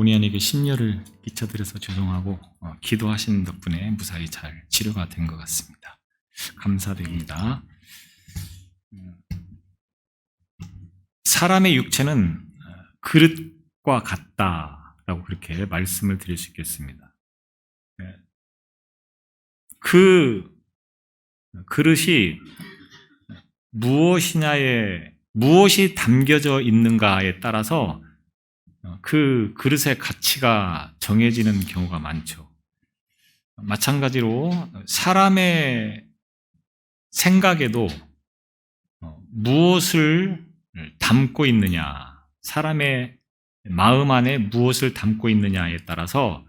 본의 아니게 심려를 끼쳐드려서 죄송하고 기도하신 덕분에 무사히 잘 치료가 된 것 같습니다. 감사드립니다. 사람의 육체는 그릇과 같다라고 그렇게 말씀을 드릴 수 있겠습니다. 그 그릇이 무엇이 담겨져 있는가에 따라서 그 그릇의 가치가 정해지는 경우가 많죠. 마찬가지로 사람의 생각에도 무엇을 담고 있느냐, 사람의 마음 안에 무엇을 담고 있느냐에 따라서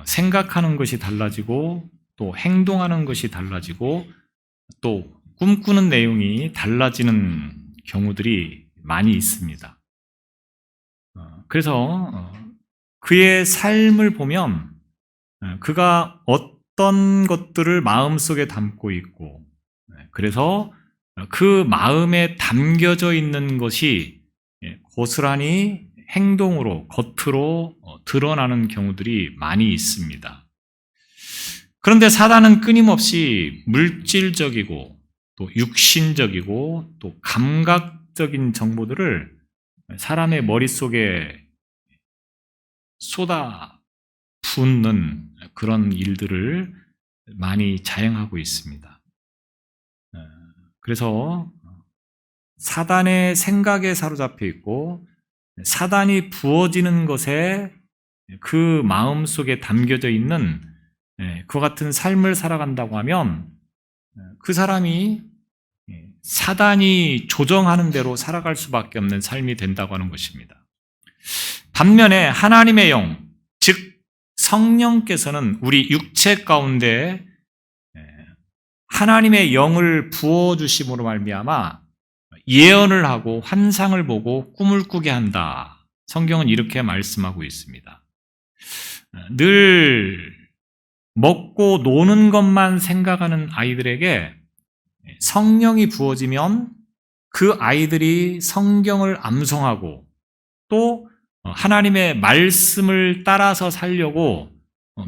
생각하는 것이 달라지고 또 행동하는 것이 달라지고 또 꿈꾸는 내용이 달라지는 경우들이 많이 있습니다. 그래서 그의 삶을 보면 그가 어떤 것들을 마음속에 담고 있고 그래서 그 마음에 담겨져 있는 것이 고스란히 행동으로 겉으로 드러나는 경우들이 많이 있습니다. 그런데 사단은 끊임없이 물질적이고 또 육신적이고 또 감각적인 정보들을 사람의 머릿속에 쏟아붓는 그런 일들을 많이 자행하고 있습니다. 그래서 사단의 생각에 사로잡혀 있고 사단이 부어지는 것에 그 마음속에 담겨져 있는 그와 같은 삶을 살아간다고 하면 그 사람이 사단이 조정하는 대로 살아갈 수밖에 없는 삶이 된다고 하는 것입니다. 반면에 하나님의 영, 즉 성령께서는 우리 육체 가운데 하나님의 영을 부어주심으로 말미암아 예언을 하고 환상을 보고 꿈을 꾸게 한다. 성경은 이렇게 말씀하고 있습니다. 늘 먹고 노는 것만 생각하는 아이들에게 성령이 부어지면 그 아이들이 성경을 암송하고 또 하나님의 말씀을 따라서 살려고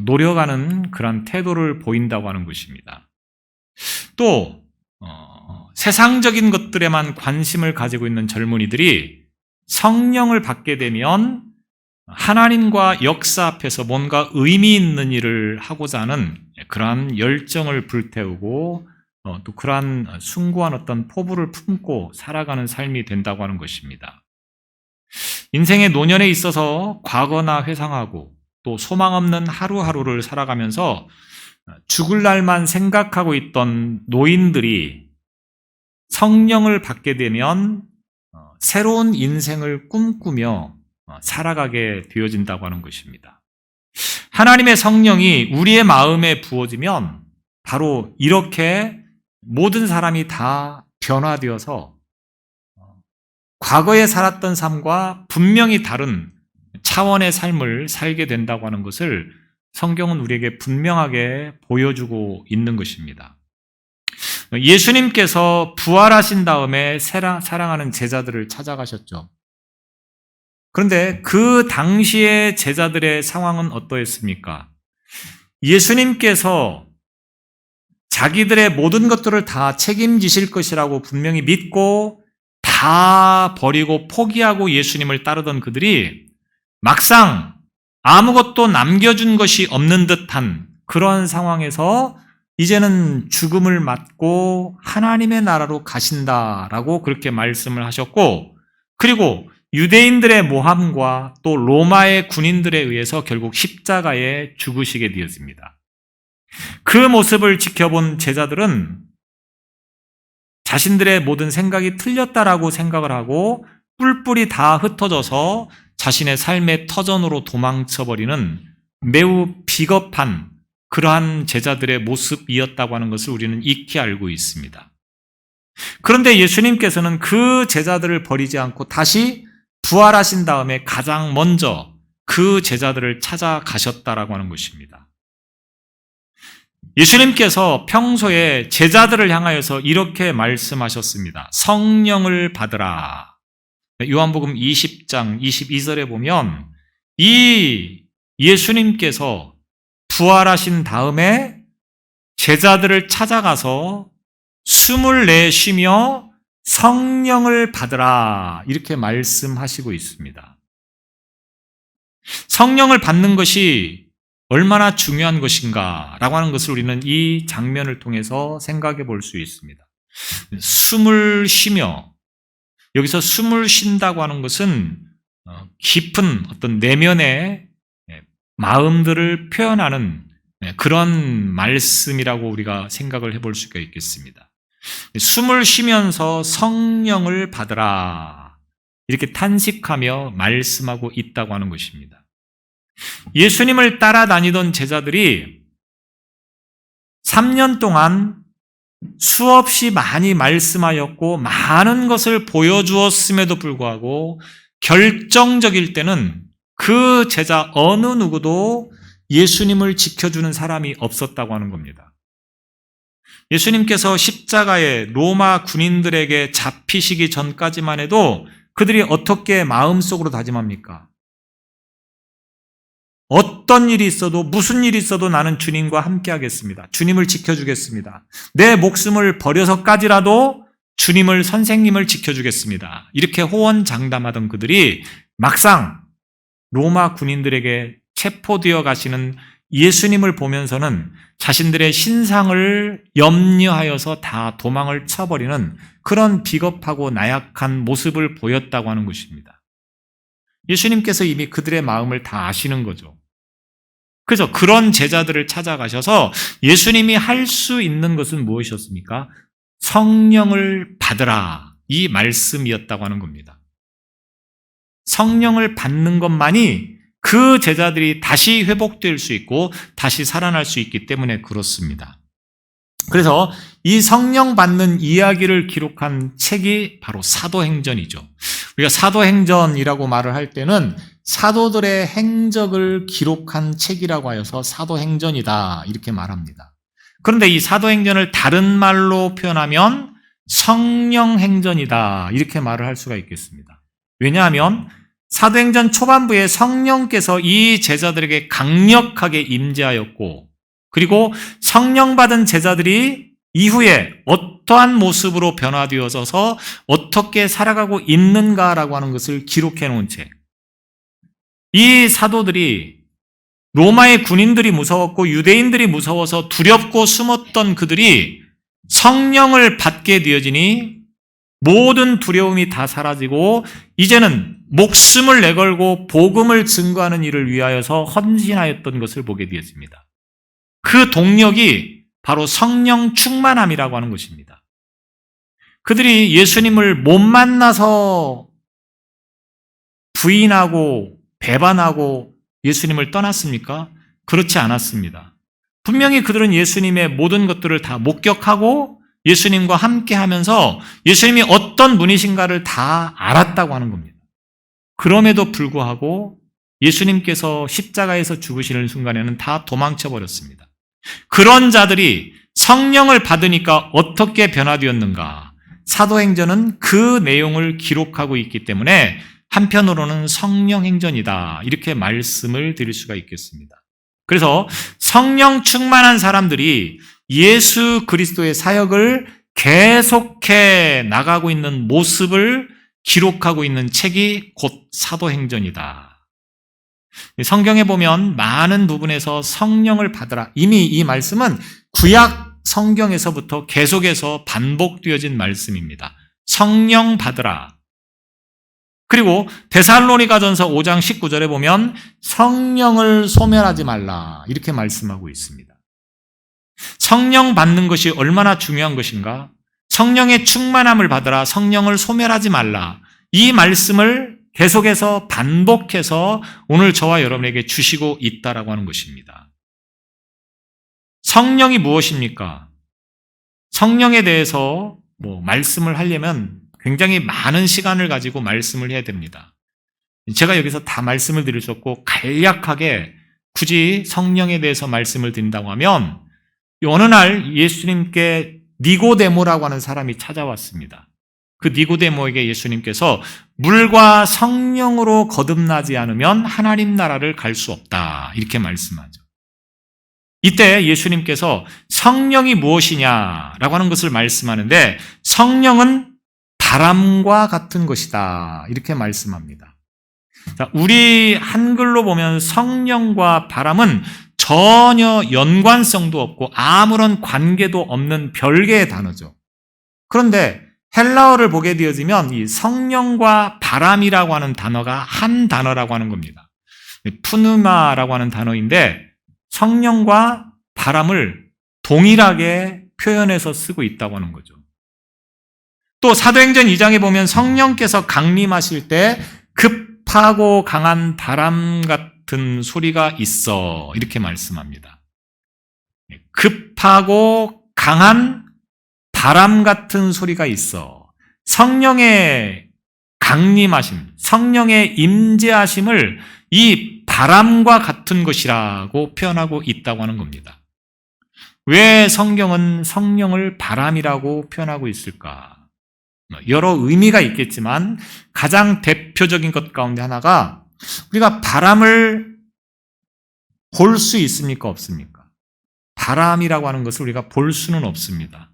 노력하는 그런 태도를 보인다고 하는 것입니다. 또 세상적인 것들에만 관심을 가지고 있는 젊은이들이 성령을 받게 되면 하나님과 역사 앞에서 뭔가 의미 있는 일을 하고자 하는 그러한 열정을 불태우고 또 그러한 숭고한 어떤 포부를 품고 살아가는 삶이 된다고 하는 것입니다. 인생의 노년에 있어서 과거나 회상하고 또 소망 없는 하루하루를 살아가면서 죽을 날만 생각하고 있던 노인들이 성령을 받게 되면 새로운 인생을 꿈꾸며 살아가게 되어진다고 하는 것입니다. 하나님의 성령이 우리의 마음에 부어지면 바로 이렇게 모든 사람이 다 변화되어서 과거에 살았던 삶과 분명히 다른 차원의 삶을 살게 된다고 하는 것을 성경은 우리에게 분명하게 보여주고 있는 것입니다. 예수님께서 부활하신 다음에 사랑하는 제자들을 찾아가셨죠. 그런데 그 당시의 제자들의 상황은 어떠했습니까? 예수님께서 자기들의 모든 것들을 다 책임지실 것이라고 분명히 믿고 다 버리고 포기하고 예수님을 따르던 그들이 막상 아무것도 남겨준 것이 없는 듯한 그런 상황에서 이제는 죽음을 맞고 하나님의 나라로 가신다라고 그렇게 말씀을 하셨고, 그리고 유대인들의 모함과 또 로마의 군인들에 의해서 결국 십자가에 죽으시게 되었습니다. 그 모습을 지켜본 제자들은 자신들의 모든 생각이 틀렸다라고 생각을 하고 뿔뿔이 다 흩어져서 자신의 삶의 터전으로 도망쳐버리는 매우 비겁한 그러한 제자들의 모습이었다고 하는 것을 우리는 익히 알고 있습니다. 그런데 예수님께서는 그 제자들을 버리지 않고 다시 부활하신 다음에 가장 먼저 그 제자들을 찾아가셨다라고 하는 것입니다. 예수님께서 평소에 제자들을 향하여서 이렇게 말씀하셨습니다. 성령을 받으라. 요한복음 20장 22절에 보면 이 예수님께서 부활하신 다음에 제자들을 찾아가서 숨을 내쉬며 성령을 받으라 이렇게 말씀하시고 있습니다. 성령을 받는 것이 얼마나 중요한 것인가라고 하는 것을 우리는 이 장면을 통해서 생각해 볼 수 있습니다. 숨을 쉬며, 여기서 숨을 쉰다고 하는 것은 깊은 어떤 내면의 마음들을 표현하는 그런 말씀이라고 우리가 생각을 해볼 수가 있겠습니다. 숨을 쉬면서 성령을 받으라 이렇게 탄식하며 말씀하고 있다고 하는 것입니다. 예수님을 따라다니던 제자들이 3년 동안 수없이 많이 말씀하였고 많은 것을 보여주었음에도 불구하고 결정적일 때는 그 제자 어느 누구도 예수님을 지켜주는 사람이 없었다고 하는 겁니다. 예수님께서 십자가에 로마 군인들에게 잡히시기 전까지만 해도 그들이 어떻게 마음속으로 다짐합니까? 어떤 일이 있어도 무슨 일이 있어도 나는 주님과 함께 하겠습니다. 주님을 지켜주겠습니다. 내 목숨을 버려서까지라도 주님을, 선생님을 지켜주겠습니다. 이렇게 호언장담하던 그들이 막상 로마 군인들에게 체포되어 가시는 예수님을 보면서는 자신들의 신상을 염려하여서 다 도망을 쳐버리는 그런 비겁하고 나약한 모습을 보였다고 하는 것입니다. 예수님께서 이미 그들의 마음을 다 아시는 거죠. 그래서 그런 제자들을 찾아가셔서 예수님이 할 수 있는 것은 무엇이었습니까? 성령을 받으라, 이 말씀이었다고 하는 겁니다. 성령을 받는 것만이 그 제자들이 다시 회복될 수 있고 다시 살아날 수 있기 때문에 그렇습니다. 그래서 이 성령 받는 이야기를 기록한 책이 바로 사도행전이죠. 우리가 사도행전이라고 말을 할 때는 사도들의 행적을 기록한 책이라고 하여서 사도행전이다 이렇게 말합니다. 그런데 이 사도행전을 다른 말로 표현하면 성령행전이다 이렇게 말을 할 수가 있겠습니다. 왜냐하면 사도행전 초반부에 성령께서 이 제자들에게 강력하게 임재하였고, 그리고 성령 받은 제자들이 이후에 어떠한 모습으로 변화되어서 어떻게 살아가고 있는가라고 하는 것을 기록해 놓은 책. 이 사도들이 로마의 군인들이 무서웠고 유대인들이 무서워서 두렵고 숨었던 그들이 성령을 받게 되어지니 모든 두려움이 다 사라지고 이제는 목숨을 내걸고 복음을 증거하는 일을 위하여서 헌신하였던 것을 보게 되었습니다. 그 동력이 바로 성령 충만함이라고 하는 것입니다. 그들이 예수님을 못 만나서 부인하고 배반하고 예수님을 떠났습니까? 그렇지 않았습니다. 분명히 그들은 예수님의 모든 것들을 다 목격하고 예수님과 함께 하면서 예수님이 어떤 분이신가를 다 알았다고 하는 겁니다. 그럼에도 불구하고 예수님께서 십자가에서 죽으시는 순간에는 다 도망쳐 버렸습니다. 그런 자들이 성령을 받으니까 어떻게 변화되었는가? 사도행전은 그 내용을 기록하고 있기 때문에 한편으로는 성령행전이다 이렇게 말씀을 드릴 수가 있겠습니다. 그래서 성령 충만한 사람들이 예수 그리스도의 사역을 계속해 나가고 있는 모습을 기록하고 있는 책이 곧 사도행전이다. 성경에 보면 많은 부분에서 성령을 받으라. 이미 이 말씀은 구약 성경에서부터 계속해서 반복되어진 말씀입니다. 성령 받으라. 그리고 데살로니가전서 5장 19절에 보면 성령을 소멸하지 말라 이렇게 말씀하고 있습니다. 성령 받는 것이 얼마나 중요한 것인가? 성령의 충만함을 받으라, 성령을 소멸하지 말라. 이 말씀을 계속해서 반복해서 오늘 저와 여러분에게 주시고 있다라고 하는 것입니다. 성령이 무엇입니까? 성령에 대해서 말씀을 하려면 굉장히 많은 시간을 가지고 말씀을 해야 됩니다. 제가 여기서 다 말씀을 드릴 수 없고 간략하게 굳이 성령에 대해서 말씀을 드린다고 하면 어느 날 예수님께 니고데모라고 하는 사람이 찾아왔습니다. 그 니고데모에게 예수님께서 물과 성령으로 거듭나지 않으면 하나님 나라를 갈 수 없다 이렇게 말씀하죠. 이때 예수님께서 성령이 무엇이냐라고 하는 것을 말씀하는데 성령은 바람과 같은 것이다 이렇게 말씀합니다. 자, 우리 한글로 보면 성령과 바람은 전혀 연관성도 없고 아무런 관계도 없는 별개의 단어죠. 그런데 헬라어를 보게 되어지면 이 성령과 바람이라고 하는 단어가 한 단어라고 하는 겁니다. 푸누마라고 하는 단어인데 성령과 바람을 동일하게 표현해서 쓰고 있다고 하는 거죠. 또 사도행전 2장에 보면 성령께서 강림하실 때 급하고 강한 바람 같은 소리가 있어 이렇게 말씀합니다. 급하고 강한 바람 같은 소리가 있어. 성령의 강림하심, 성령의 임재하심을 이 바람과 같은 것이라고 표현하고 있다고 하는 겁니다. 왜 성경은 성령을 바람이라고 표현하고 있을까? 여러 의미가 있겠지만 가장 대표적인 것 가운데 하나가 우리가 바람을 볼 수 있습니까? 없습니까? 바람이라고 하는 것을 우리가 볼 수는 없습니다.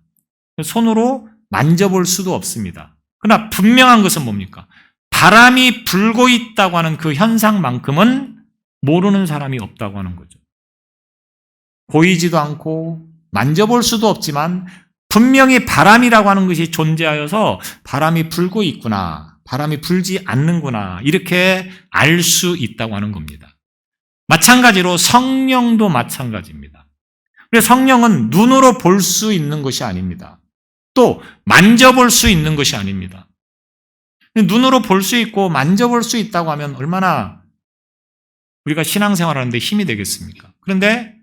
손으로 만져볼 수도 없습니다. 그러나 분명한 것은 뭡니까? 바람이 불고 있다고 하는 그 현상만큼은 모르는 사람이 없다고 하는 거죠. 보이지도 않고 만져볼 수도 없지만 분명히 바람이라고 하는 것이 존재하여서 바람이 불고 있구나, 바람이 불지 않는구나 이렇게 알 수 있다고 하는 겁니다. 마찬가지로 성령도 마찬가지입니다. 그래서 성령은 눈으로 볼 수 있는 것이 아닙니다. 또 만져볼 수 있는 것이 아닙니다. 눈으로 볼 수 있고 만져볼 수 있다고 하면 얼마나 우리가 신앙생활하는데 힘이 되겠습니까? 그런데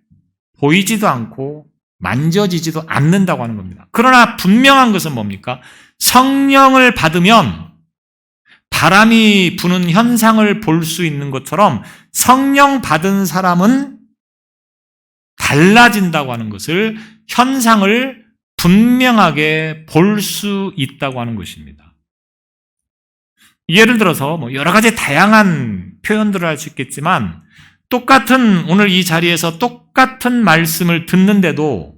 보이지도 않고 만져지지도 않는다고 하는 겁니다. 그러나 분명한 것은 뭡니까? 성령을 받으면 바람이 부는 현상을 볼 수 있는 것처럼 성령 받은 사람은 달라진다고 하는 것을, 현상을 분명하게 볼 수 있다고 하는 것입니다. 예를 들어서 여러 가지 다양한 표현들을 할 수 있겠지만 똑같은 오늘 이 자리에서 똑같은 말씀을 듣는데도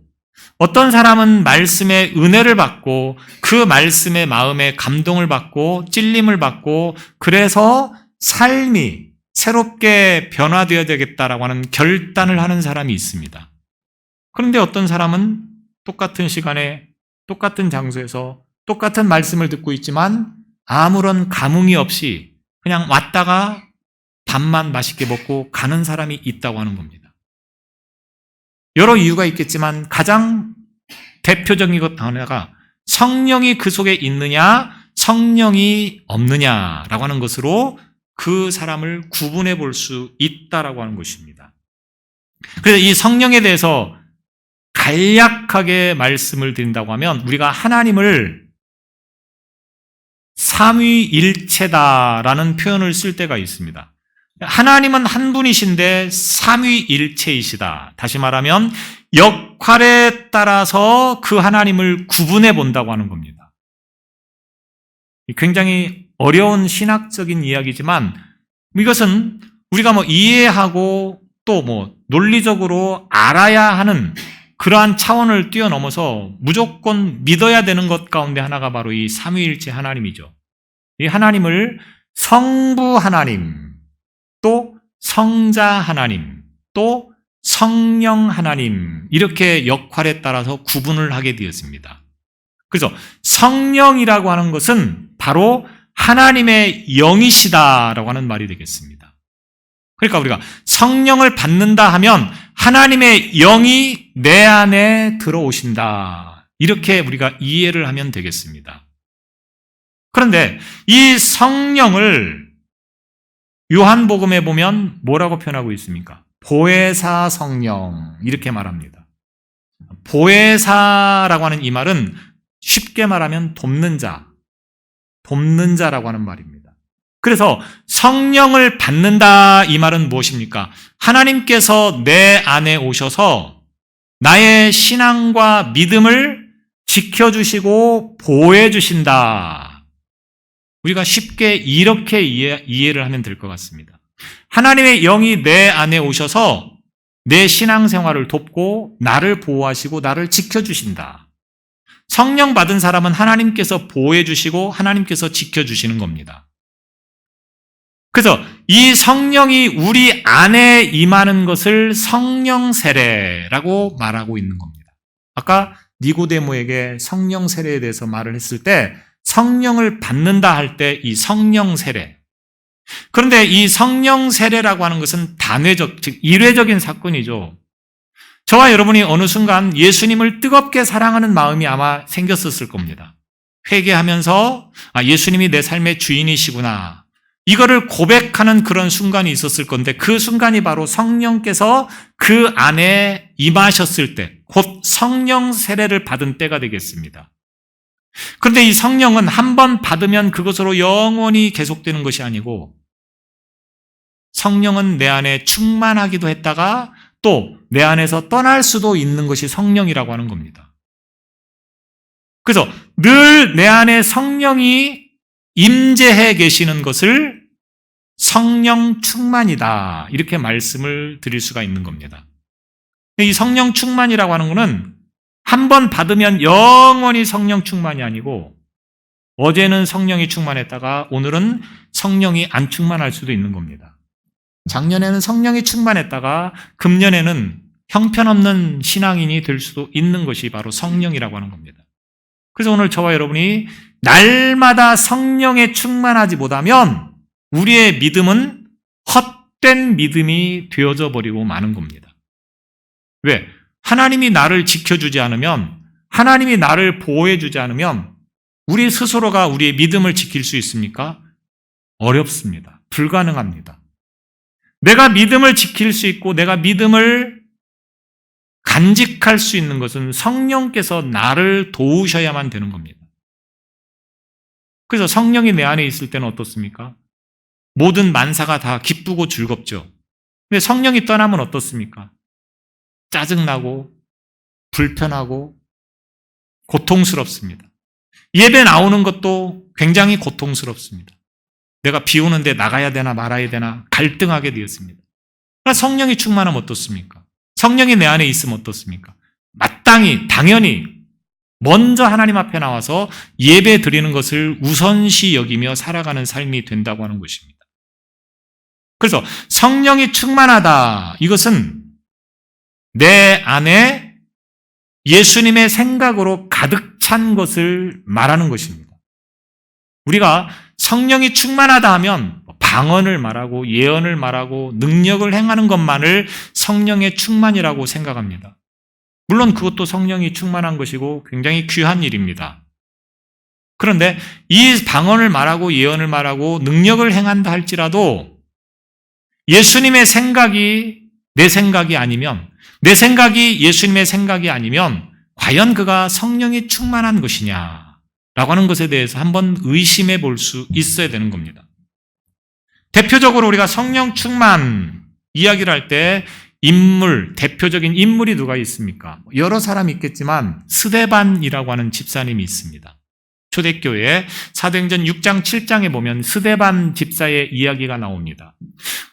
어떤 사람은 말씀의 은혜를 받고 그 말씀의 마음에 감동을 받고 찔림을 받고 그래서 삶이 새롭게 변화되어야 되겠다라고 하는 결단을 하는 사람이 있습니다. 그런데 어떤 사람은 똑같은 시간에 똑같은 장소에서 똑같은 말씀을 듣고 있지만 아무런 감흥이 없이 그냥 왔다가 밥만 맛있게 먹고 가는 사람이 있다고 하는 겁니다. 여러 이유가 있겠지만 가장 대표적인 것 하나가 성령이 그 속에 있느냐 성령이 없느냐라고 하는 것으로 그 사람을 구분해 볼 수 있다라고 하는 것입니다. 그래서 이 성령에 대해서 간략하게 말씀을 드린다고 하면 우리가 하나님을 삼위일체다라는 표현을 쓸 때가 있습니다. 하나님은 한 분이신데 삼위일체이시다. 다시 말하면 역할에 따라서 그 하나님을 구분해 본다고 하는 겁니다. 굉장히 어려운 신학적인 이야기지만 이것은 우리가 이해하고 또 논리적으로 알아야 하는 그러한 차원을 뛰어넘어서 무조건 믿어야 되는 것 가운데 하나가 바로 이 삼위일체 하나님이죠. 이 하나님을 성부 하나님, 또 성자 하나님, 또 성령 하나님 이렇게 역할에 따라서 구분을 하게 되었습니다. 그래서 성령이라고 하는 것은 바로 하나님의 영이시다라고 하는 말이 되겠습니다. 그러니까 우리가 성령을 받는다 하면 하나님의 영이 내 안에 들어오신다. 이렇게 우리가 이해를 하면 되겠습니다. 그런데 이 성령을 요한복음에 보면 뭐라고 표현하고 있습니까? 보혜사 성령 이렇게 말합니다. 보혜사라고 하는 이 말은 쉽게 말하면 돕는 자라고 하는 말입니다. 그래서 성령을 받는다 이 말은 무엇입니까? 하나님께서 내 안에 오셔서 나의 신앙과 믿음을 지켜주시고 보호해 주신다. 우리가 쉽게 이렇게 이해를 하면 될 것 같습니다. 하나님의 영이 내 안에 오셔서 내 신앙생활을 돕고 나를 보호하시고 나를 지켜주신다. 성령 받은 사람은 하나님께서 보호해 주시고 하나님께서 지켜주시는 겁니다. 그래서 이 성령이 우리 안에 임하는 것을 성령 세례라고 말하고 있는 겁니다. 아까 니고데모에게 성령 세례에 대해서 말을 했을 때 성령을 받는다 할 때 이 성령 세례. 그런데 이 성령 세례라고 하는 것은 단회적, 즉 일회적인 사건이죠. 저와 여러분이 어느 순간 예수님을 뜨겁게 사랑하는 마음이 아마 생겼었을 겁니다. 회개하면서 예수님이 내 삶의 주인이시구나. 이거를 고백하는 그런 순간이 있었을 건데 그 순간이 바로 성령께서 그 안에 임하셨을 때, 곧 성령 세례를 받은 때가 되겠습니다. 그런데 이 성령은 한 번 받으면 그것으로 영원히 계속되는 것이 아니고 성령은 내 안에 충만하기도 했다가 또 내 안에서 떠날 수도 있는 것이 성령이라고 하는 겁니다. 그래서 늘 내 안에 성령이 임재해 계시는 것을 성령 충만이다. 이렇게 말씀을 드릴 수가 있는 겁니다. 이 성령 충만이라고 하는 것은 한 번 받으면 영원히 성령 충만이 아니고 어제는 성령이 충만했다가 오늘은 성령이 안 충만할 수도 있는 겁니다. 작년에는 성령이 충만했다가 금년에는 형편없는 신앙인이 될 수도 있는 것이 바로 성령이라고 하는 겁니다. 그래서 오늘 저와 여러분이 날마다 성령에 충만하지 못하면 우리의 믿음은 헛된 믿음이 되어져 버리고 마는 겁니다. 왜? 하나님이 나를 지켜주지 않으면, 하나님이 나를 보호해주지 않으면 우리 스스로가 우리의 믿음을 지킬 수 있습니까? 어렵습니다. 불가능합니다. 내가 믿음을 지킬 수 있고 내가 믿음을 간직할 수 있는 것은 성령께서 나를 도우셔야만 되는 겁니다. 그래서 성령이 내 안에 있을 때는 어떻습니까? 모든 만사가 다 기쁘고 즐겁죠. 근데 성령이 떠나면 어떻습니까? 짜증나고 불편하고 고통스럽습니다. 예배 나오는 것도 굉장히 고통스럽습니다. 내가 비 오는데 나가야 되나 말아야 되나 갈등하게 되었습니다. 그러나 성령이 충만하면 어떻습니까? 성령이 내 안에 있으면 어떻습니까? 마땅히 당연히 먼저 하나님 앞에 나와서 예배 드리는 것을 우선시 여기며 살아가는 삶이 된다고 하는 것입니다. 그래서 성령이 충만하다. 이것은 내 안에 예수님의 생각으로 가득 찬 것을 말하는 것입니다. 우리가 성령이 충만하다 하면 방언을 말하고 예언을 말하고 능력을 행하는 것만을 성령의 충만이라고 생각합니다. 물론 그것도 성령이 충만한 것이고 굉장히 귀한 일입니다. 그런데 이 방언을 말하고 예언을 말하고 능력을 행한다 할지라도 예수님의 생각이 내 생각이 아니면, 내 생각이 예수님의 생각이 아니면 과연 그가 성령이 충만한 것이냐라고 하는 것에 대해서 한번 의심해 볼 수 있어야 되는 겁니다. 대표적으로 우리가 성령 충만 이야기를 할 때 인물, 대표적인 인물이 누가 있습니까? 여러 사람이 있겠지만 스데반이라고 하는 집사님이 있습니다. 초대교회 사도행전 6장 7장에 보면 스데반 집사의 이야기가 나옵니다.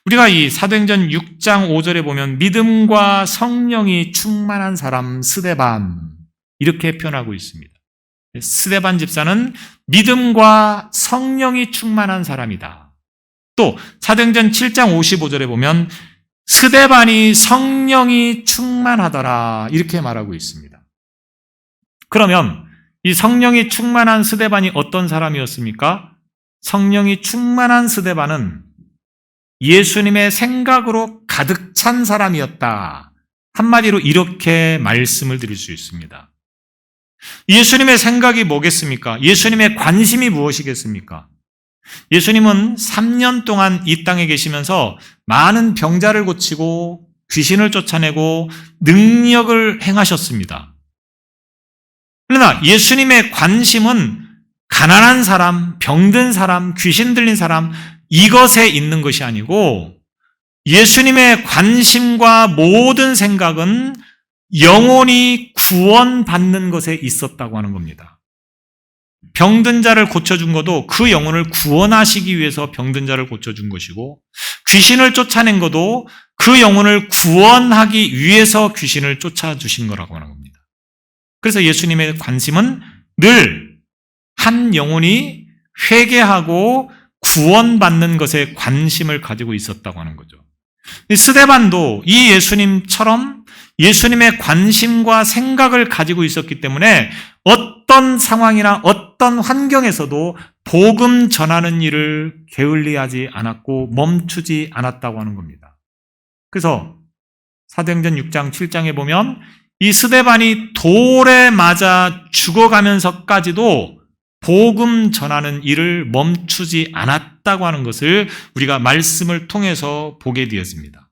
우리가 이 사도행전 6장 5절에 보면 믿음과 성령이 충만한 사람 스데반 이렇게 표현하고 있습니다. 스데반 집사는 믿음과 성령이 충만한 사람이다. 또 사도행전 7장 55절에 보면 스데반이 성령이 충만하더라 이렇게 말하고 있습니다. 그러면 이 성령이 충만한 스데반이 어떤 사람이었습니까? 성령이 충만한 스데반은 예수님의 생각으로 가득 찬 사람이었다. 한마디로 이렇게 말씀을 드릴 수 있습니다. 예수님의 생각이 뭐겠습니까? 예수님의 관심이 무엇이겠습니까? 예수님은 3년 동안 이 땅에 계시면서 많은 병자를 고치고 귀신을 쫓아내고 능력을 행하셨습니다. 그러나 예수님의 관심은 가난한 사람, 병든 사람, 귀신 들린 사람 이것에 있는 것이 아니고 예수님의 관심과 모든 생각은 영혼이 구원받는 것에 있었다고 하는 겁니다. 병든 자를 고쳐준 것도 그 영혼을 구원하시기 위해서 병든 자를 고쳐준 것이고, 귀신을 쫓아낸 것도 그 영혼을 구원하기 위해서 귀신을 쫓아주신 거라고 하는 겁니다. 그래서 예수님의 관심은 늘 한 영혼이 회개하고 구원받는 것에 관심을 가지고 있었다고 하는 거죠. 스데반도 이 예수님처럼 예수님의 관심과 생각을 가지고 있었기 때문에 어떤 상황이나 어떤 환경에서도 복음 전하는 일을 게을리하지 않았고 멈추지 않았다고 하는 겁니다. 그래서 사도행전 6장 7장에 보면 이 스데반이 돌에 맞아 죽어가면서까지도 복음 전하는 일을 멈추지 않았다고 하는 것을 우리가 말씀을 통해서 보게 되었습니다.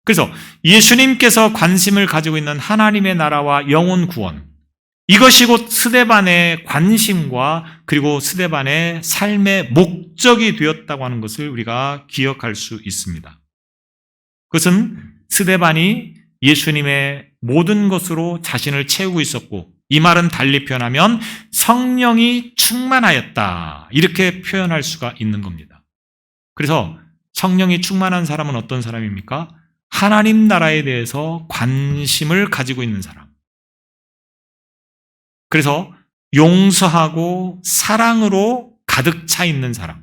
그래서 예수님께서 관심을 가지고 있는 하나님의 나라와 영혼 구원, 이것이 곧 스데반의 관심과 그리고 스데반의 삶의 목적이 되었다고 하는 것을 우리가 기억할 수 있습니다. 그것은 스데반이 예수님의 모든 것으로 자신을 채우고 있었고, 이 말은 달리 표현하면 성령이 충만하였다, 이렇게 표현할 수가 있는 겁니다. 그래서 성령이 충만한 사람은 어떤 사람입니까? 하나님 나라에 대해서 관심을 가지고 있는 사람. 그래서 용서하고 사랑으로 가득 차 있는 사람.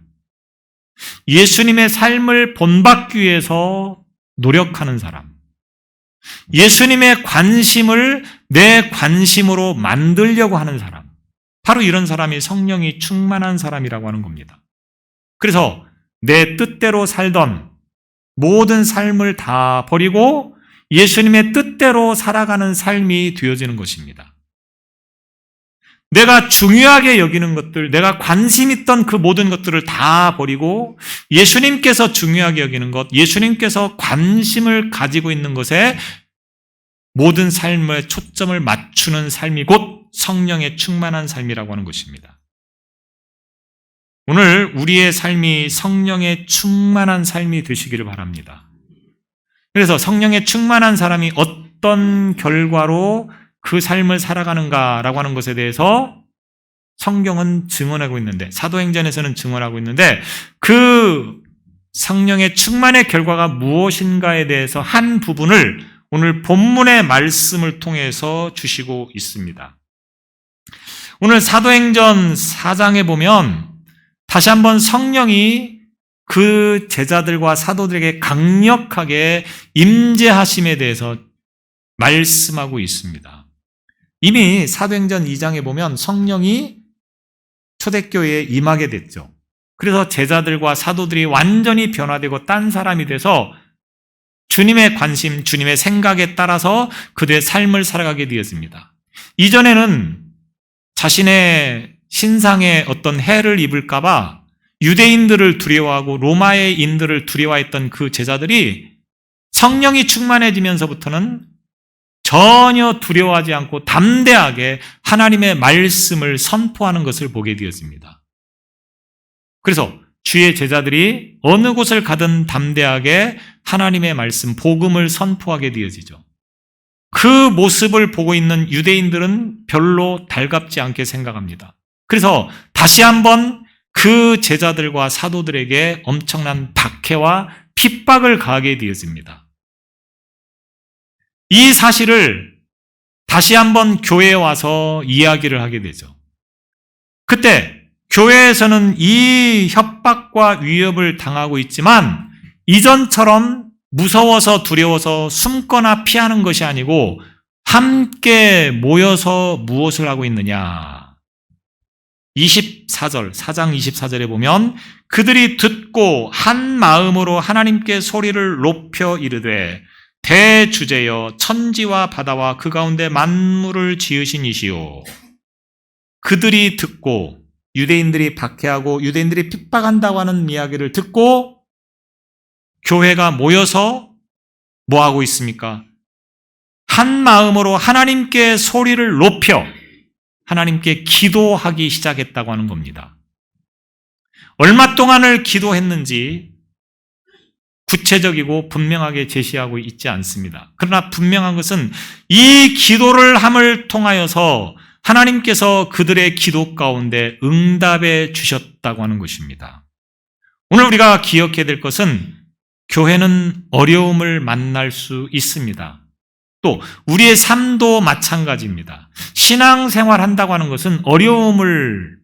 예수님의 삶을 본받기 위해서 노력하는 사람. 예수님의 관심을 내 관심으로 만들려고 하는 사람. 바로 이런 사람이 성령이 충만한 사람이라고 하는 겁니다. 그래서 내 뜻대로 살던 모든 삶을 다 버리고 예수님의 뜻대로 살아가는 삶이 되어지는 것입니다. 내가 중요하게 여기는 것들, 내가 관심 있던 그 모든 것들을 다 버리고 예수님께서 중요하게 여기는 것, 예수님께서 관심을 가지고 있는 것에 모든 삶의 초점을 맞추는 삶이 곧 성령의 충만한 삶이라고 하는 것입니다. 오늘 우리의 삶이 성령의 충만한 삶이 되시기를 바랍니다. 그래서 성령의 충만한 사람이 어떤 결과로 그 삶을 살아가는가라고 하는 것에 대해서 성경은 증언하고 있는데, 사도행전에서는 증언하고 있는데, 그 성령의 충만의 결과가 무엇인가에 대해서 한 부분을 오늘 본문의 말씀을 통해서 주시고 있습니다. 오늘 사도행전 4장에 보면 다시 한번 성령이 그 제자들과 사도들에게 강력하게 임재하심에 대해서 말씀하고 있습니다. 이미 사도행전 2장에 보면 성령이 초대교회에 임하게 됐죠. 그래서 제자들과 사도들이 완전히 변화되고 딴 사람이 돼서 주님의 관심, 주님의 생각에 따라서 그들의 삶을 살아가게 되었습니다. 이전에는 자신의 신상에 어떤 해를 입을까봐 유대인들을 두려워하고 로마의인들을 두려워했던 그 제자들이 성령이 충만해지면서부터는 전혀 두려워하지 않고 담대하게 하나님의 말씀을 선포하는 것을 보게 되었습니다. 그래서 주의 제자들이 어느 곳을 가든 담대하게 하나님의 말씀, 복음을 선포하게 되어지죠. 그 모습을 보고 있는 유대인들은 별로 달갑지 않게 생각합니다. 그래서 다시 한번 그 제자들과 사도들에게 엄청난 박해와 핍박을 가하게 되었습니다. 이 사실을 다시 한번 교회에 와서 이야기를 하게 되죠. 그때 교회에서는 이 협박과 위협을 당하고 있지만 이전처럼 무서워서 두려워서 숨거나 피하는 것이 아니고 함께 모여서 무엇을 하고 있느냐. 24절, 4장 24절에 보면 그들이 듣고 한 마음으로 하나님께 소리를 높여 이르되 대주제여 천지와 바다와 그 가운데 만물을 지으신 이시오. 그들이 듣고 유대인들이 박해하고 유대인들이 핍박한다고 하는 이야기를 듣고 교회가 모여서 뭐 하고 있습니까? 한 마음으로 하나님께 소리를 높여 하나님께 기도하기 시작했다고 하는 겁니다. 얼마 동안을 기도했는지 구체적이고 분명하게 제시하고 있지 않습니다. 그러나 분명한 것은 이 기도를 함을 통하여서 하나님께서 그들의 기도 가운데 응답해 주셨다고 하는 것입니다. 오늘 우리가 기억해야 될 것은 교회는 어려움을 만날 수 있습니다. 또 우리의 삶도 마찬가지입니다. 신앙생활 한다고 하는 것은 어려움을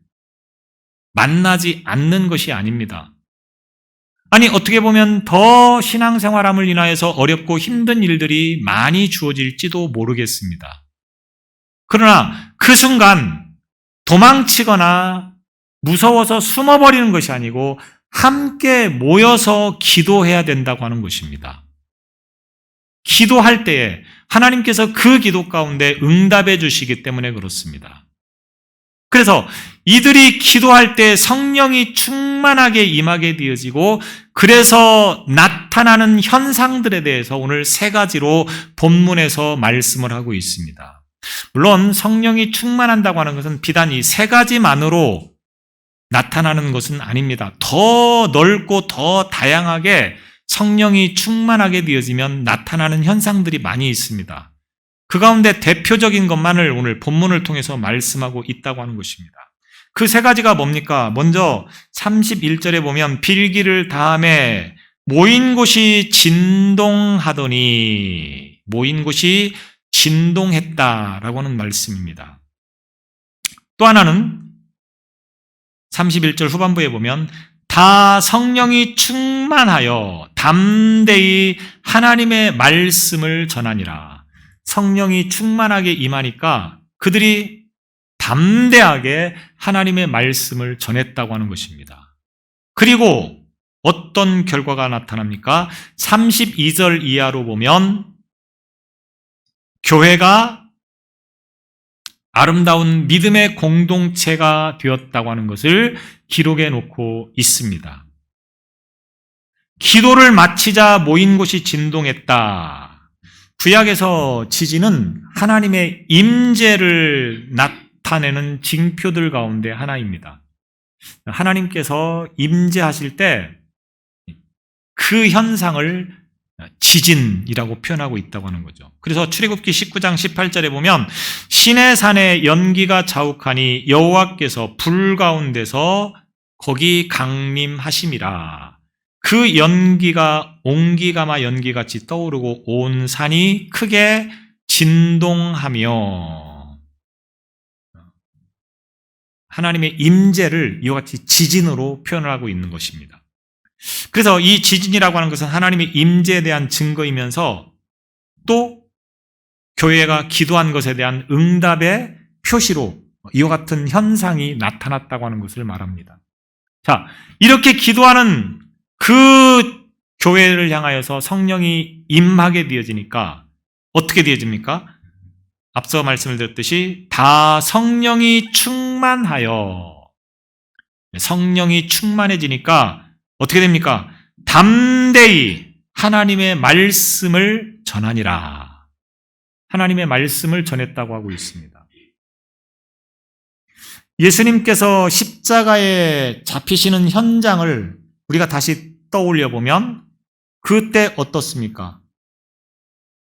만나지 않는 것이 아닙니다. 아니, 어떻게 보면 더 신앙생활함을 인하여서 어렵고 힘든 일들이 많이 주어질지도 모르겠습니다. 그러나 그 순간 도망치거나 무서워서 숨어버리는 것이 아니고 함께 모여서 기도해야 된다고 하는 것입니다. 기도할 때에 하나님께서 그 기도 가운데 응답해 주시기 때문에 그렇습니다. 그래서 이들이 기도할 때 성령이 충만하게 임하게 되어지고 그래서 나타나는 현상들에 대해서 오늘 세 가지로 본문에서 말씀을 하고 있습니다. 물론 성령이 충만한다고 하는 것은 비단 이 세 가지만으로 나타나는 것은 아닙니다. 더 넓고 더 다양하게 성령이 충만하게 되어지면 나타나는 현상들이 많이 있습니다. 그 가운데 대표적인 것만을 오늘 본문을 통해서 말씀하고 있다고 하는 것입니다. 그 세 가지가 뭡니까? 먼저 31절에 보면 빌기를 다음에 모인 곳이 진동하더니 모인 곳이 진동했다라고 하는 말씀입니다. 또 하나는 31절 후반부에 보면 다 성령이 충만하여 담대히 하나님의 말씀을 전하니라. 성령이 충만하게 임하니까 그들이 담대하게 하나님의 말씀을 전했다고 하는 것입니다. 그리고 어떤 결과가 나타납니까? 32절 이하로 보면 교회가 아름다운 믿음의 공동체가 되었다고 하는 것을 기록해 놓고 있습니다. 기도를 마치자 모인 곳이 진동했다. 구약에서 지진은 하나님의 임재를 나타내는 징표들 가운데 하나입니다. 하나님께서 임재하실 때 그 현상을 지진이라고 표현하고 있다고 하는 거죠. 그래서 출애굽기 19장 18절에 보면 시내산에 연기가 자욱하니 여호와께서 불 가운데서 거기 강림하심이라. 그 연기가 옹기가마 연기같이 떠오르고 온 산이 크게 진동하며 하나님의 임재를 이와 같이 지진으로 표현을 하고 있는 것입니다. 그래서 이 지진이라고 하는 것은 하나님의 임재에 대한 증거이면서 또 교회가 기도한 것에 대한 응답의 표시로 이와 같은 현상이 나타났다고 하는 것을 말합니다. 자, 이렇게 기도하는 그 교회를 향하여서 성령이 임하게 되어지니까 어떻게 되어집니까? 앞서 말씀을 드렸듯이 다 성령이 충만하여 성령이 충만해지니까 어떻게 됩니까? 담대히 하나님의 말씀을 전하니라. 하나님의 말씀을 전했다고 하고 있습니다. 예수님께서 십자가에 잡히시는 현장을 우리가 다시 떠올려 보면 그때 어떻습니까?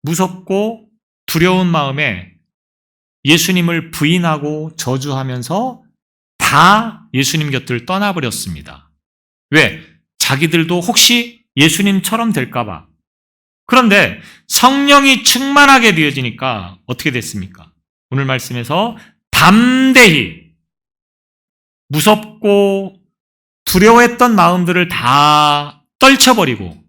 무섭고 두려운 마음에 예수님을 부인하고 저주하면서 다 예수님 곁을 떠나버렸습니다. 왜? 자기들도 혹시 예수님처럼 될까봐. 그런데 성령이 충만하게 되어지니까 어떻게 됐습니까? 오늘 말씀에서 담대히 무섭고 두려워했던 마음들을 다 떨쳐버리고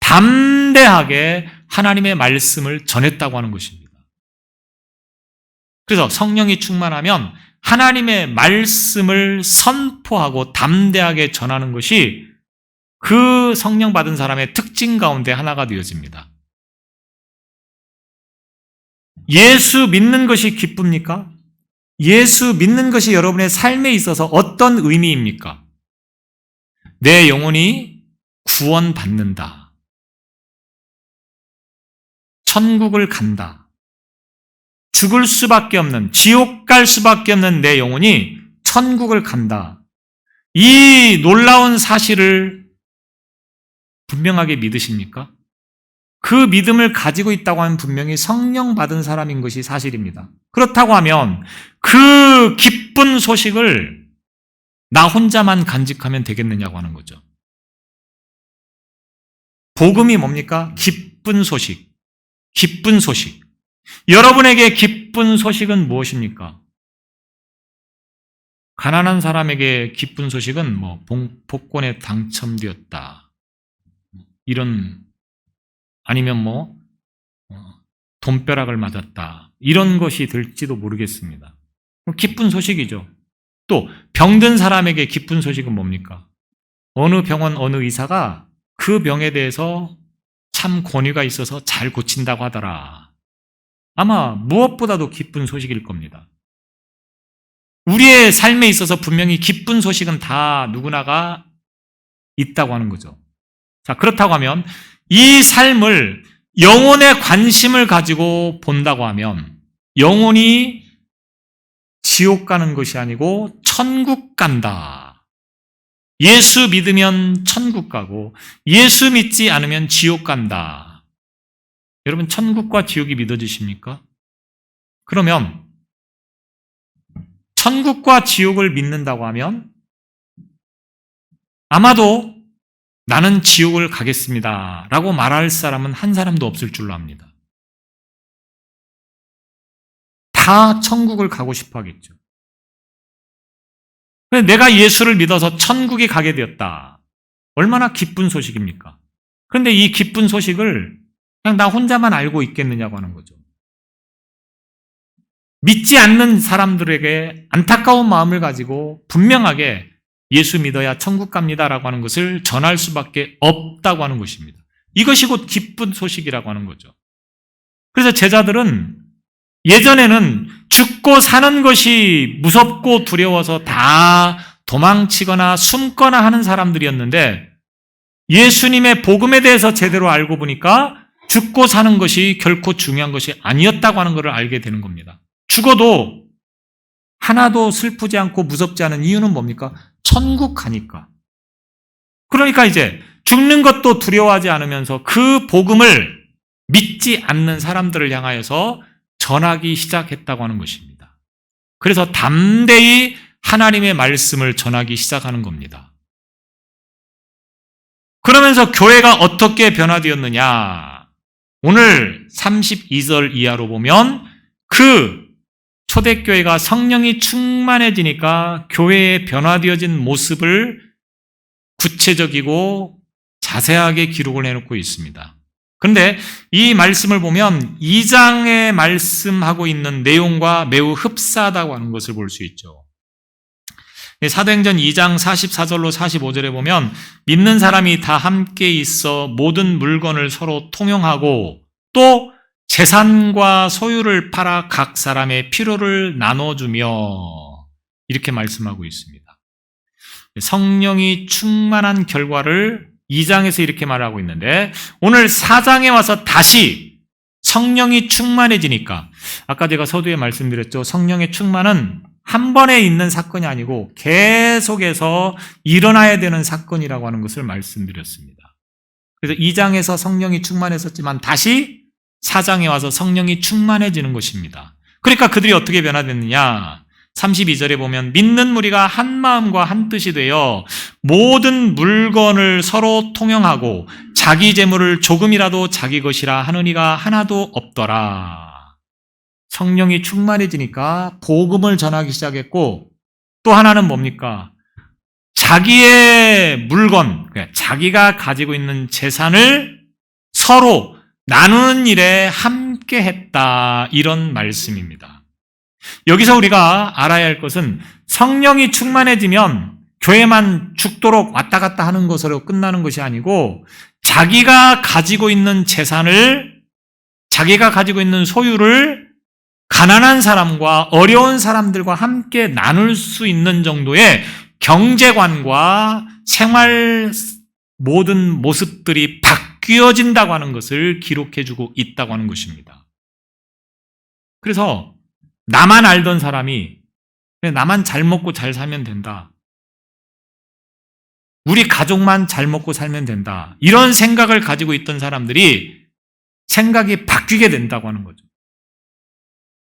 담대하게 하나님의 말씀을 전했다고 하는 것입니다. 그래서 성령이 충만하면 하나님의 말씀을 선포하고 담대하게 전하는 것이 그 성령 받은 사람의 특징 가운데 하나가 되어집니다. 예수 믿는 것이 기쁩니까? 예수 믿는 것이 여러분의 삶에 있어서 어떤 의미입니까? 내 영혼이 구원받는다. 천국을 간다. 죽을 수밖에 없는, 지옥 갈 수밖에 없는 내 영혼이 천국을 간다. 이 놀라운 사실을 분명하게 믿으십니까? 그 믿음을 가지고 있다고 하면 분명히 성령 받은 사람인 것이 사실입니다. 그렇다고 하면 그 기쁜 소식을 나 혼자만 간직하면 되겠느냐고 하는 거죠. 복음이 뭡니까? 기쁜 소식. 기쁜 소식. 여러분에게 기쁜 소식은 무엇입니까? 가난한 사람에게 기쁜 소식은 복권에 당첨되었다. 이런, 아니면 돈벼락을 맞았다. 이런 것이 될지도 모르겠습니다. 기쁜 소식이죠. 또 병든 사람에게 기쁜 소식은 뭡니까? 어느 병원 어느 의사가 그 병에 대해서 참 권위가 있어서 잘 고친다고 하더라. 아마 무엇보다도 기쁜 소식일 겁니다. 우리의 삶에 있어서 분명히 기쁜 소식은 다 누구나가 있다고 하는 거죠. 자, 그렇다고 하면 이 삶을 영혼의 관심을 가지고 본다고 하면 영혼이 지옥 가는 것이 아니고 천국 간다. 예수 믿으면 천국 가고 예수 믿지 않으면 지옥 간다. 여러분, 천국과 지옥이 믿어지십니까? 그러면 천국과 지옥을 믿는다고 하면 아마도 나는 지옥을 가겠습니다 라고 말할 사람은 한 사람도 없을 줄로 압니다. 다 천국을 가고 싶어 하겠죠. 내가 예수를 믿어서 천국에 가게 되었다. 얼마나 기쁜 소식입니까? 그런데 이 기쁜 소식을 그냥 나 혼자만 알고 있겠느냐고 하는 거죠. 믿지 않는 사람들에게 안타까운 마음을 가지고 분명하게 예수 믿어야 천국 갑니다라고 하는 것을 전할 수밖에 없다고 하는 것입니다. 이것이 곧 기쁜 소식이라고 하는 거죠. 그래서 제자들은 예전에는 죽고 사는 것이 무섭고 두려워서 다 도망치거나 숨거나 하는 사람들이었는데 예수님의 복음에 대해서 제대로 알고 보니까 죽고 사는 것이 결코 중요한 것이 아니었다고 하는 것을 알게 되는 겁니다. 죽어도 하나도 슬프지 않고 무섭지 않은 이유는 뭡니까? 천국 가니까. 그러니까 이제 죽는 것도 두려워하지 않으면서 그 복음을 믿지 않는 사람들을 향하여서 전하기 시작했다고 하는 것입니다. 그래서 담대히 하나님의 말씀을 전하기 시작하는 겁니다. 그러면서 교회가 어떻게 변화되었느냐? 오늘 32절 이하로 보면 그 초대교회가 성령이 충만해지니까 교회에 변화되어진 모습을 구체적이고 자세하게 기록을 해놓고 있습니다. 그런데 이 말씀을 보면 2장에 말씀하고 있는 내용과 매우 흡사하다고 하는 것을 볼 수 있죠. 사도행전 2장 44절로 45절에 보면 믿는 사람이 다 함께 있어 모든 물건을 서로 통용하고 또 재산과 소유를 팔아 각 사람의 필요를 나눠주며 이렇게 말씀하고 있습니다. 성령이 충만한 결과를 2장에서 이렇게 말하고 있는데 오늘 4장에 와서 다시 성령이 충만해지니까 아까 제가 서두에 말씀드렸죠. 성령의 충만은 한 번에 있는 사건이 아니고 계속해서 일어나야 되는 사건이라고 하는 것을 말씀드렸습니다. 그래서 2장에서 성령이 충만했었지만 다시 4장에 와서 성령이 충만해지는 것입니다. 그러니까 그들이 어떻게 변화됐느냐? 32절에 보면 믿는 무리가 한 마음과 한 뜻이 되어 모든 물건을 서로 통용하고 자기 재물을 조금이라도 자기 것이라 하는 이가 하나도 없더라. 성령이 충만해지니까 복음을 전하기 시작했고 또 하나는 뭡니까? 자기의 물건, 자기가 가지고 있는 재산을 서로 나누는 일에 함께 했다. 이런 말씀입니다. 여기서 우리가 알아야 할 것은 성령이 충만해지면 교회만 죽도록 왔다 갔다 하는 것으로 끝나는 것이 아니고 자기가 가지고 있는 재산을, 자기가 가지고 있는 소유를 가난한 사람과 어려운 사람들과 함께 나눌 수 있는 정도의 경제관과 생활 모든 모습들이 바뀌어진다고 하는 것을 기록해주고 있다고 하는 것입니다. 그래서 나만 알던 사람이 나만 잘 먹고 잘 살면 된다. 우리 가족만 잘 먹고 살면 된다. 이런 생각을 가지고 있던 사람들이 생각이 바뀌게 된다고 하는 거죠.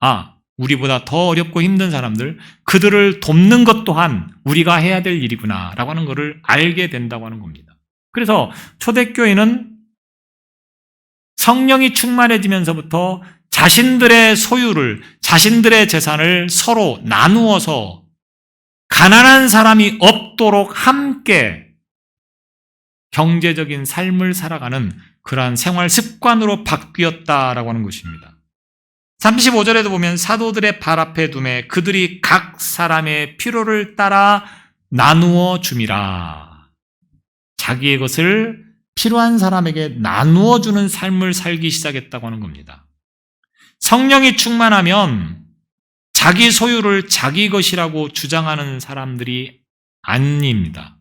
아, 우리보다 더 어렵고 힘든 사람들, 그들을 돕는 것 또한 우리가 해야 될 일이구나라고 하는 것을 알게 된다고 하는 겁니다. 그래서 초대교회는 성령이 충만해지면서부터 자신들의 소유를, 자신들의 재산을 서로 나누어서 가난한 사람이 없도록 함께 경제적인 삶을 살아가는 그러한 생활 습관으로 바뀌었다라고 하는 것입니다. 35절에도 보면 사도들의 발 앞에 두매 그들이 각 사람의 필요를 따라 나누어 줌이라. 자기의 것을 필요한 사람에게 나누어 주는 삶을 살기 시작했다고 하는 겁니다. 성령이 충만하면 자기 소유를 자기 것이라고 주장하는 사람들이 아닙니다.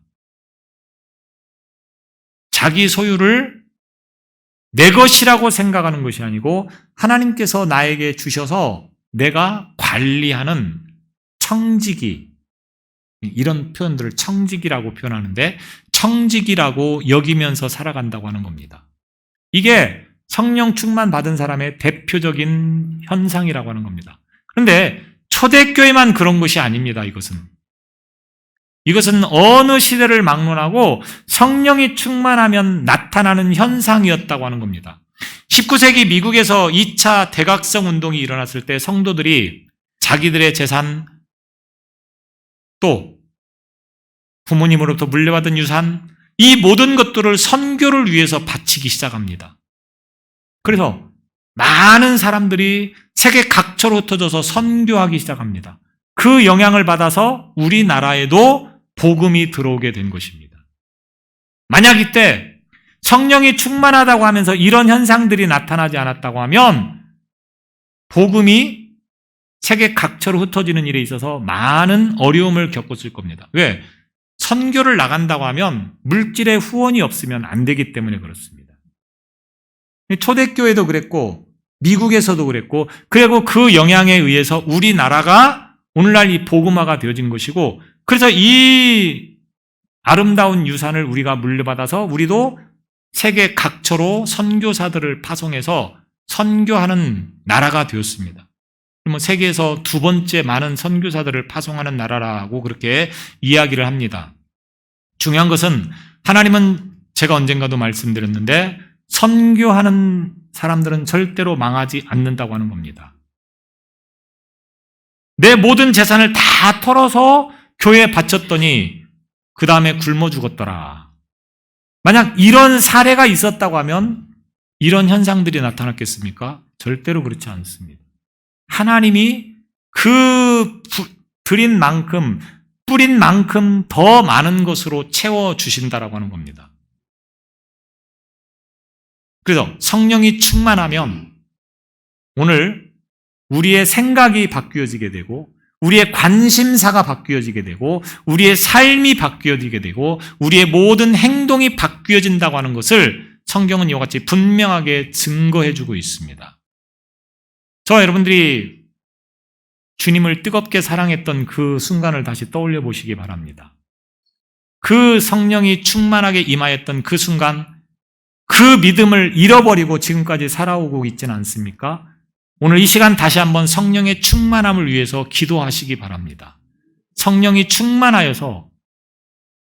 자기 소유를 내 것이라고 생각하는 것이 아니고 하나님께서 나에게 주셔서 내가 관리하는 청지기, 이런 표현들을 청지기라고 표현하는데 청지기라고 여기면서 살아간다고 하는 겁니다. 이게 성령 충만 받은 사람의 대표적인 현상이라고 하는 겁니다. 그런데 초대교회만 그런 것이 아닙니다. 이것은 어느 시대를 막론하고 성령이 충만하면 나타나는 현상이었다고 하는 겁니다. 19세기 미국에서 2차 대각성 운동이 일어났을 때 성도들이 자기들의 재산, 또 부모님으로부터 물려받은 유산, 이 모든 것들을 선교를 위해서 바치기 시작합니다. 그래서 많은 사람들이 세계 각처로 흩어져서 선교하기 시작합니다. 그 영향을 받아서 우리나라에도 복음이 들어오게 된 것입니다. 만약 이때 성령이 충만하다고 하면서 이런 현상들이 나타나지 않았다고 하면 복음이 세계 각처로 흩어지는 일에 있어서 많은 어려움을 겪었을 겁니다. 왜? 선교를 나간다고 하면 물질의 후원이 없으면 안 되기 때문에 그렇습니다. 초대교회도 그랬고 미국에서도 그랬고, 그리고 그 영향에 의해서 우리나라가 오늘날 이 복음화가 되어진 것이고, 그래서 이 아름다운 유산을 우리가 물려받아서 우리도 세계 각처로 선교사들을 파송해서 선교하는 나라가 되었습니다. 그러면 세계에서 두 번째 많은 선교사들을 파송하는 나라라고 그렇게 이야기를 합니다. 중요한 것은 하나님은 제가 언젠가도 말씀드렸는데 선교하는 사람들은 절대로 망하지 않는다고 하는 겁니다. 내 모든 재산을 다 털어서 교회에 바쳤더니 그 다음에 굶어 죽었더라. 만약 이런 사례가 있었다고 하면 이런 현상들이 나타났겠습니까? 절대로 그렇지 않습니다. 하나님이 그 드린 만큼, 뿌린 만큼 더 많은 것으로 채워주신다라고 하는 겁니다. 그래서 성령이 충만하면 오늘 우리의 생각이 바뀌어지게 되고, 우리의 관심사가 바뀌어지게 되고, 우리의 삶이 바뀌어지게 되고, 우리의 모든 행동이 바뀌어진다고 하는 것을 성경은 이와 같이 분명하게 증거해주고 있습니다. 저와 여러분들이 주님을 뜨겁게 사랑했던 그 순간을 다시 떠올려 보시기 바랍니다. 그 성령이 충만하게 임하였던 그 순간, 그 믿음을 잃어버리고 지금까지 살아오고 있지는 않습니까? 오늘 이 시간 다시 한번 성령의 충만함을 위해서 기도하시기 바랍니다. 성령이 충만하여서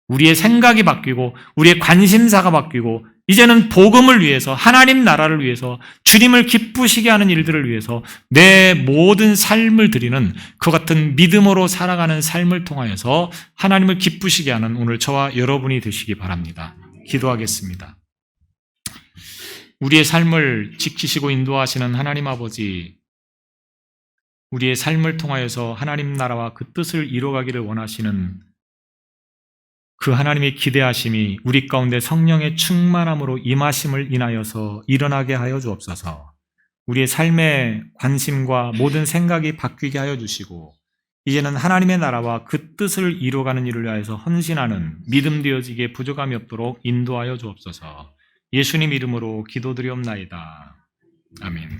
우리의 생각이 바뀌고 우리의 관심사가 바뀌고 이제는 복음을 위해서, 하나님 나라를 위해서, 주님을 기쁘시게 하는 일들을 위해서 내 모든 삶을 드리는 그 같은 믿음으로 살아가는 삶을 통하여서 하나님을 기쁘시게 하는 오늘 저와 여러분이 되시기 바랍니다. 기도하겠습니다. 우리의 삶을 지키시고 인도하시는 하나님 아버지, 우리의 삶을 통하여서 하나님 나라와 그 뜻을 이루어가기를 원하시는 그 하나님의 기대하심이 우리 가운데 성령의 충만함으로 임하심을 인하여서 일어나게 하여 주옵소서. 우리의 삶의 관심과 모든 생각이 바뀌게 하여 주시고, 이제는 하나님의 나라와 그 뜻을 이루어가는 일을 위하여서 헌신하는 믿음 되어지기에 부족함이 없도록 인도하여 주옵소서. 예수님 이름으로 기도드리옵나이다. 아멘.